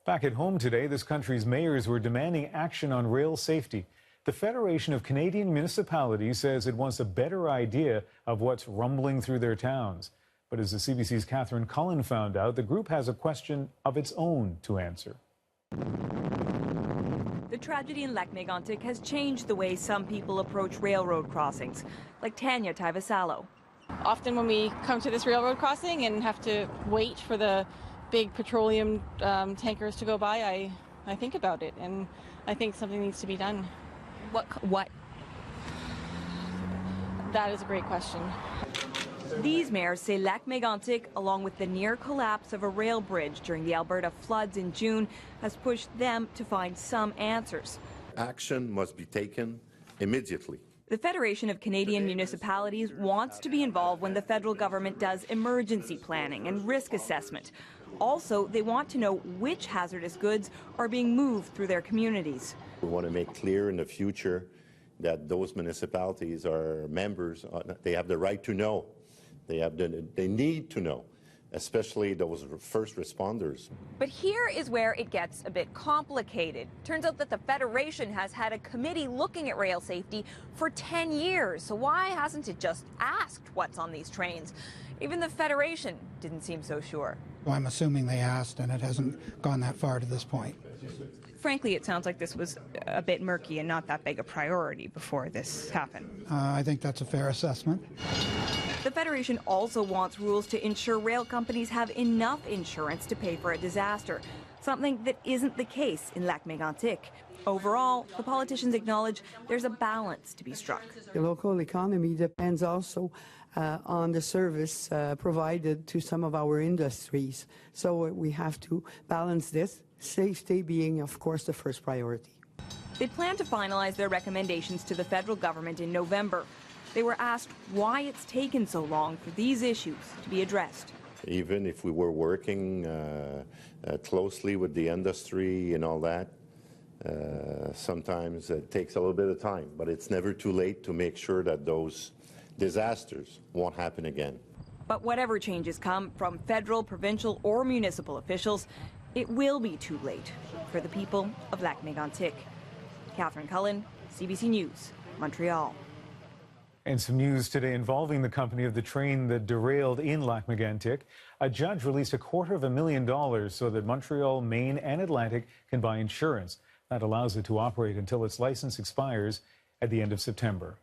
Back at home today, this country's mayors were demanding action on rail safety. The Federation of Canadian Municipalities says it wants a better idea of what's rumbling through their towns. But as the CBC's Catherine Cullen found out, the group has a question of its own to answer. The tragedy in Lac-Mégantic has changed the way some people approach railroad crossings, like Tanya Taivasalo. Often when we come to this railroad crossing and have to wait for the big petroleum tankers to go by, I think about it, and I think something needs to be done. What? That is a great question. These mayors say Lac-Mégantic, along with the near collapse of a rail bridge during the Alberta floods in June, has pushed them to find some answers. Action must be taken immediately. The Federation of Canadian Municipalities wants to be involved when the federal government does emergency planning and risk assessment. Also, they want to know which hazardous goods are being moved through their communities. We want to make clear in the future that those municipalities are members. They have the right to know. They need to know, especially those first responders. But here is where it gets a bit complicated. Turns out that the Federation has had a committee looking at rail safety for 10 years. So why hasn't it just asked what's on these trains? Even the Federation didn't seem so sure. Well, I'm assuming they asked, and it hasn't gone that far to this point. Frankly, it sounds like this was a bit murky and not that big a priority before this happened. I think that's a fair assessment. The Federation also wants rules to ensure rail companies have enough insurance to pay for a disaster, something that isn't the case in Lac-Mégantic. Overall, the politicians acknowledge there's a balance to be struck. The local economy depends also on the service provided to some of our industries. So we have to balance this, safety being, of course, the first priority. They plan to finalize their recommendations to the federal government in November. They were asked why it's taken so long for these issues to be addressed. Even if we were working closely with the industry and all that, sometimes it takes a little bit of time, but it's never too late to make sure that those disasters won't happen again. But whatever changes come from federal, provincial, or municipal officials, it will be too late for the people of Lac-Mégantic. Catherine Cullen, CBC News, Montreal. And some news today involving the company of the train that derailed in Lac-Mégantic. A judge released $250,000 so that Montreal, Maine, and Atlantic can buy insurance. That allows it to operate until its license expires at the end of September.